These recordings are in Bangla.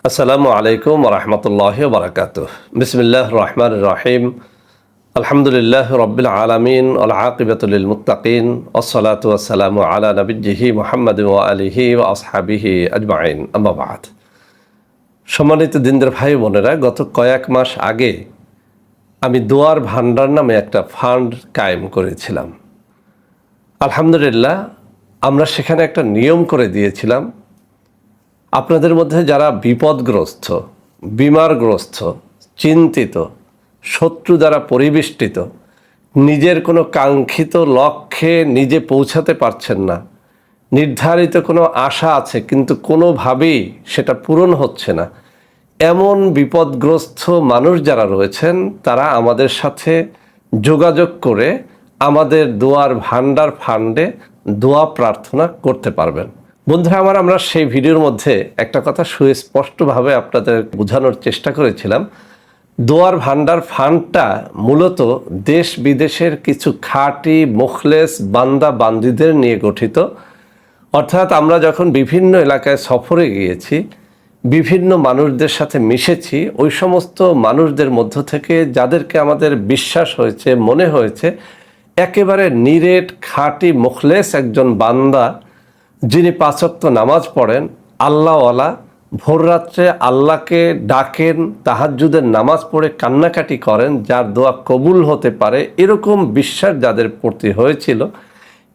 আসসালামু আলাইকুম রহমতুল্লাহ বারাকাতুহ। বিসমিল্লাহ রহমান রহিম। আলহামদুলিল্লাহ রব্বিল আলামিন আল আকিবাতুল মুত্তাকিন আসসালাতু ওয়াসসালামু আলা নবিয়্যিহি মুহাম্মাদ ওয়া আলিহি ওয়া আসহাবিহি আজমাইন, আম্মা বাদ। সম্মানিত দিনদার ভাই বোনেরা, গত কয়েক মাস আগে আমি দোয়ার ভান্ডার নামে একটা ফান্ড কায়েম করেছিলাম। আলহামদুলিল্লাহ, আমরা সেখানে একটা নিয়ম করে দিয়েছিলাম, আপনাদের মধ্যে যারা বিপদগ্রস্ত, বিমারগ্রস্ত, চিন্তিত, শত্রু দ্বারা পরিবেষ্টিত, নিজের কোনো কাঙ্ক্ষিত লক্ষ্যে নিজে পৌঁছাতে পারছেন না, নির্ধারিত কোনো আশা আছে কিন্তু কোনোভাবেই সেটা পূরণ হচ্ছে না, এমন বিপদগ্রস্ত মানুষ যারা রয়েছেন তারা আমাদের সাথে যোগাযোগ করে আমাদের দোয়ার ভান্ডার ফান্ডে দোয়া প্রার্থনা করতে পারবেন। বন্ধুরা আমার, আমরা সেই ভিডিওর মধ্যে একটা কথা সুস্পষ্টভাবে আপনাদের বোঝানোর চেষ্টা করেছিলাম। দোয়ার ভান্ডার ফান্ডটা মূলত দেশ বিদেশের কিছু খাঁটি মুখলেস বান্দা বান্দিদের নিয়ে গঠিত। অর্থাৎ আমরা যখন বিভিন্ন এলাকায় সফরে গিয়েছি, বিভিন্ন মানুষদের সাথে মিশেছি, ওই সমস্ত মানুষদের মধ্য থেকে যাদেরকে আমাদের বিশ্বাস হয়েছে, মনে হয়েছে একেবারে নিরেট খাঁটি মুখলেস একজন বান্দা, যিনি 5 ওয়াক্ত নামাজ পড়েন, আল্লাহওয়ালা, ভোররাত্রে আল্লাহকে ডাকেন, তাহাজ্জুদের নামাজ পড়ে কান্নাকাটি করেন, যার দোয়া কবুল হতে পারে, এরকম বিশ্বাস যাদের প্রতি হয়েছিল,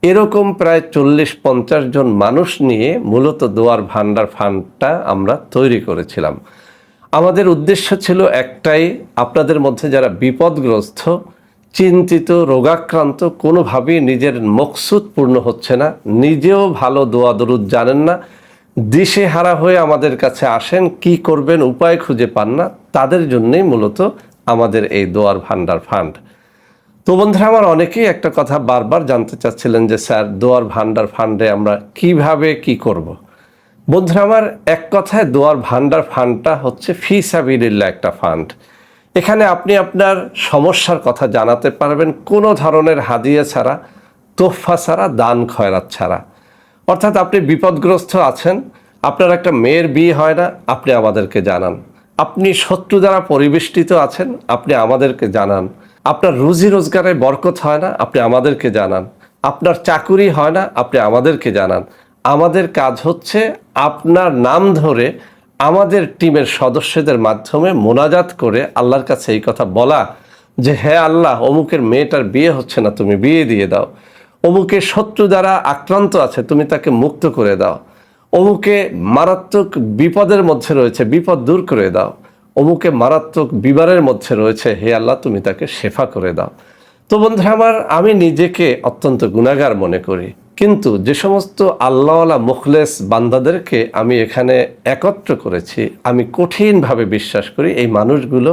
এরকম প্রায় 40-50 জন মানুষ নিয়ে মূলত দোয়ার ভান্ডার ফান্ডটা আমরা তৈরি করেছিলাম। আমাদের উদ্দেশ্য ছিল একটাই, আপনাদের মধ্যে যারা বিপদগ্রস্ত, চিন্তিত, রোগাক্রান্ত, কোনোভাবেই নিজের মকসুদ পূর্ণ হচ্ছে না, নিজেও ভালো দোয়া দরুদ জানেন না, দিশেহারা হয়ে আমাদের কাছে আসেন, কি করবেন উপায় খুঁজে পান না, তাদের জন্যই মূলত আমাদের এই দোয়ার ভান্ডার ফান্ড। তো বন্ধুরা আমার, অনেকেই একটা কথা বারবার জানতে চাচ্ছিলেন যে স্যার, দোয়ার ভান্ডার ফান্ডে আমরা কিভাবে কি করব। বন্ধুরা আমার, এক কথায় দোয়ার ভান্ডার ফান্ডটা হচ্ছে ফি সাবিলিল্লাহ একটা ফান্ড। এখানে আপনি আপনার সমস্যার কথা জানাতে পারবেন কোনো ধরনের হাদিয়া ছাড়া, তোহফা ছাড়া, দান খয়রাত ছাড়া। অর্থাৎ আপনি বিপদগ্রস্ত আছেন, আপনার একটা মেয়ের বিয়ে হয় না, আপনি আমাদেরকে জানান। আপনি শত্রু দ্বারা পরিবেষ্টিত আছেন, আপনি আমাদেরকে জানান। আপনার রুজি রোজগারে বরকত হয় না, আপনি আমাদেরকে জানান। আপনার চাকুরি হয় না, আপনি আমাদেরকে জানান। আমাদের কাজ হচ্ছে আপনার নাম ধরে আমাদের টিমের সদস্যদের মাধ্যমে মোনাজাত করে আল্লাহর কাছে এই কথা বলা যে, হ্যাঁ আল্লাহ, অমুকের মেয়েটার বিয়ে হচ্ছে না, তুমি বিয়ে দিয়ে দাও। অমুকের শত্রু দ্বারা আক্রান্ত আছে, তুমি তাকে মুক্ত করে দাও। অমুকে মারাত্মক বিপদের মধ্যে রয়েছে, বিপদ দূর করে দাও। অমুকে মারাত্মক বিমারের মধ্যে রয়েছে, হে আল্লাহ, তুমি তাকে শেফা করে দাও। তো বন্ধুরা আমার, আমি নিজেকে অত্যন্ত গুনাহগার মনে করি, কিন্তু যে সমস্ত আল্লাহওয়ালা মুখলেস বান্দাদেরকে আমি এখানে একত্র করেছি, আমি কঠিনভাবে বিশ্বাস করি এই মানুষগুলো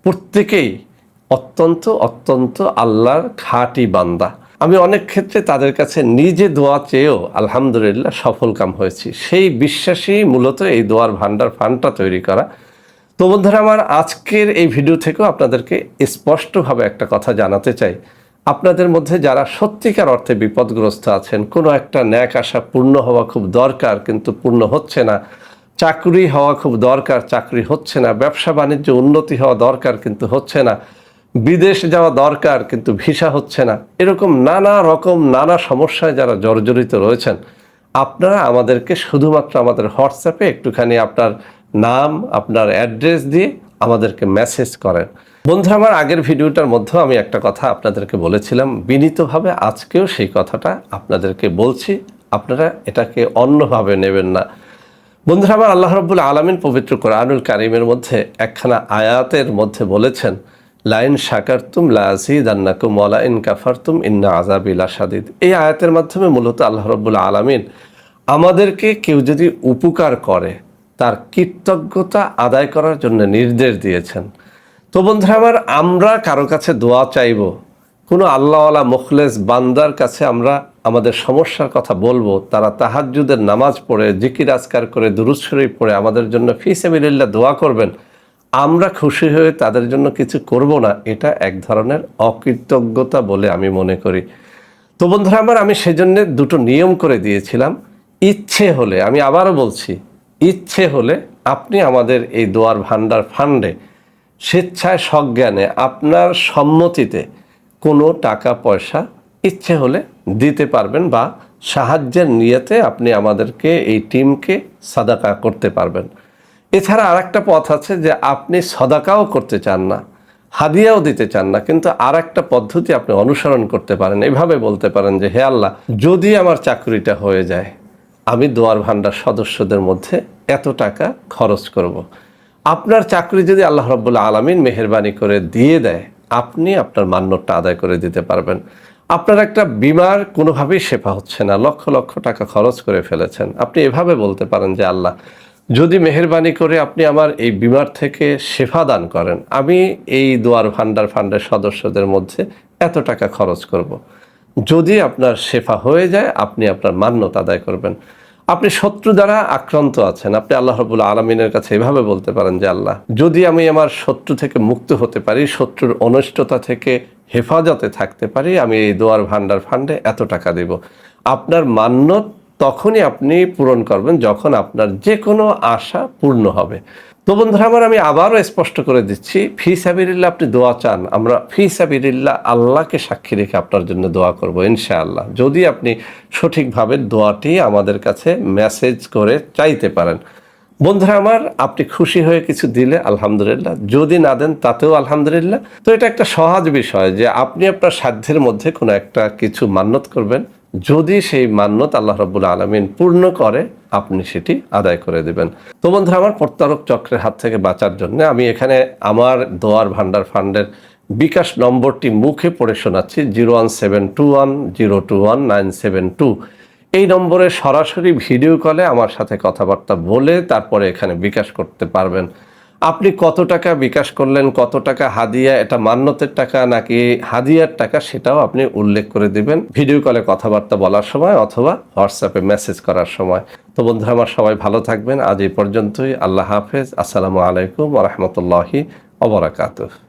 প্রত্যেকেই অত্যন্ত অত্যন্ত আল্লাহর খাঁটি বান্দা। আমি অনেক ক্ষেত্রে তাদের কাছে নিজে দোয়া চেয়েও আলহামদুলিল্লাহ সফল কাম হয়েছি। সেই বিশ্বাসেই মূলত এই দোয়ার ভান্ডার ফান্ডটা তৈরি করা। তো বন্ধুরা আমার, আজকের এই ভিডিও থেকেও আপনাদেরকে স্পষ্টভাবে একটা কথা জানাতে চাই। আপনাদের মধ্যে যারা সত্যিকার অর্থে বিপদগ্রস্ত আছেন, কোনো একটা ন্যাক আশা পূর্ণ হওয়া খুব দরকার কিন্তু পূর্ণ হচ্ছে না, চাকরি হওয়া খুব দরকার, চাকরি হচ্ছে না, ব্যবসা বাণিজ্য উন্নতি হওয়া দরকার কিন্তু হচ্ছে না, বিদেশ যাওয়া দরকার কিন্তু ভিসা হচ্ছে না, এরকম নানা রকম নানা সমস্যায় যারা জর্জরিত রয়েছেন, আপনারা আমাদেরকে শুধুমাত্র আমাদের হোয়াটসঅ্যাপে একটুখানি আপনার নাম, আপনার অ্যাড্রেস দিয়ে আমাদেরকে মেসেজ করেন। বন্ধুরা আমার, আগের ভিডিওটার মধ্যেও আমি একটা কথা আপনাদেরকে বলেছিলাম, বিনীতভাবে আজকেও সেই কথাটা আপনাদেরকে বলছি, আপনারা এটাকে অন্যভাবে নেবেন না। বন্ধুরা আমার, আল্লাহ রাব্বুল আলামিন পবিত্র কোরআনুল কারীমের মধ্যে একখানা আয়াতের মধ্যে বলেছেন, লাইন শাকারতুম লাযীদান্নাকুম ওয়া লাইন কাফারতুম ইন্না আযাবি লাশাদীদ। এই আয়াতের মাধ্যমে মূলত আল্লাহ রাব্বুল আলামিন আমাদেরকে কেউ যদি উপকার করে তার কৃতজ্ঞতা আদায় করার জন্য নির্দেশ দিয়েছেন। তো বন্ধুরা আমার, আমরা কারো কাছে দোয়া চাইব, কোনো আল্লাহওয়ালা মুখলেস বান্দার কাছে আমরা আমাদের সমস্যার কথা বলবো, তারা তাহাজ্জুদের নামাজ পড়ে, জিকির আজকার করে, দুরূদ শরীফ পড়ে আমাদের জন্য ফি সাবিলিল্লাহ দোয়া করবেন, আমরা খুশি হয়ে তাদের জন্য কিছু করব না, এটা এক ধরনের অকৃতজ্ঞতা বলে আমি মনে করি। তো বন্ধুরা আমার, আমি সেজন্য দুটো নিয়ম করে দিয়েছিলাম। ইচ্ছে হলে, আমি আবারও বলছি, ইচ্ছে হলে আপনি আমাদের এই দোয়ার ভান্ডার ফান্ডে স্বেচ্ছায় সজ্ঞানে আপনার সম্মতিতে কোনো টাকা পয়সা ইচ্ছে হলে দিতে পারবেন, বা সাহায্যের নিয়তে আপনি আমাদেরকে এই টিমকে সাদাকা করতে পারবেন। এছাড়া আরেকটা পথ আছে যে আপনি সদাকাও করতে চান না, হাদিয়াও দিতে চান না, কিন্তু আর একটা পদ্ধতি আপনি অনুসরণ করতে পারেন। এভাবে বলতে পারেন যে হে আল্লাহ, যদি আমার চাকরিটা হয়ে যায়, আমি দোয়ার ভান্ডার সদস্যদের মধ্যে এত টাকা খরচ করব। আপনার চাকরি যদি আল্লাহ রাব্বুল আলামিন মেহেরবানি করে দিয়ে দেয়, আপনি আপনার মান্যতটা আদায় করে দিতে পারবেন। আপনার একটা বিমার কোনোভাবেই শেফা হচ্ছে না, লক্ষ লক্ষ টাকা খরচ করে ফেলেছেন, আপনি এভাবে বলতে পারেন যে আল্লাহ, যদি মেহেরবানি করে আপনি আমার এই বিমার থেকে শেফা দান করেন, আমি এই দোয়ার ভান্ডার ফান্ডের সদস্যদের মধ্যে এত টাকা খরচ করব। যদি আপনার শেফা হয়ে যায়, আপনি আপনার মান্যত আদায় করবেন। আপনি শত্রু দ্বারা আক্রান্ত আছেন, আপনি আল্লাহ রাব্বুল আলামিনের কাছে এভাবে বলতে পারেন যে আল্লাহ, যদি আমি আমার শত্রু থেকে মুক্ত হতে পারি, শত্রুর অনিষ্টতা থেকে হেফাজতে থাকতে পারি, আমি এই দোয়ার ভান্ডার ফান্ডে এত টাকা দেব। আপনার মান্যত তখনই আপনি পূরণ করবেন যখন আপনার যে কোনো আশা পূর্ণ হবে। তো বন্ধুরা আমার, আমি আবারও স্পষ্ট করে দিচ্ছি, ফি সাবিলিল্লাহ আপনি দোয়া চান, আমরা ফি সাবিলিল্লাহ আল্লাহকে সাক্ষী রেখে আপনার জন্য দোয়া করব ইনশাআল্লাহ, যদি আপনি সঠিকভাবে দোয়াটি আমাদের কাছে মেসেজ করে চাইতে পারেন। বন্ধুরা আমার, আপনি খুশি হয়ে কিছু দিলে আলহামদুলিল্লাহ, যদি না দেন তাতেও আলহামদুলিল্লাহ। তো এটা একটা সহজ বিষয় যে আপনি আপনার সাধ্যের মধ্যে কোনো একটা কিছু মান্যত করবেন, যদি সেই মান্যত আল্লাহ রাব্বুল আলামিন পূর্ণ করে, আপনি সেটি আদায় করে দেবেন। তো বন্ধুরা আমার, প্রতারক চক্রের হাত থেকে বাঁচার জন্য আমি এখানে আমার দোয়ার ভান্ডার ফান্ডের বিকাশ নম্বরটি মুখে পড়ে শোনাচ্ছি, 01721021972। এই নম্বরে সরাসরি ভিডিও কলে আমার সাথে কথাবার্তা বলে তারপরে এখানে বিকাশ করতে পারবেন। আপনি কত টাকা বিকাশ করলেন, কত টাকা হাদিয়া, এটা মান্যতের টাকা নাকি হাদিয়ার টাকা, সেটাও আপনি উল্লেখ করে দিবেন ভিডিও কলে কথাবার্তা বলার সময় অথবা হোয়াটসঅ্যাপে মেসেজ করার সময়। তো বন্ধুরা আমার, সবাই ভালো থাকবেন। আজ এই পর্যন্তই। আল্লাহ হাফেজ। আসসালামু আলাইকুম ওয়া রাহমাতুল্লাহি ওয়া বারাকাতুহু।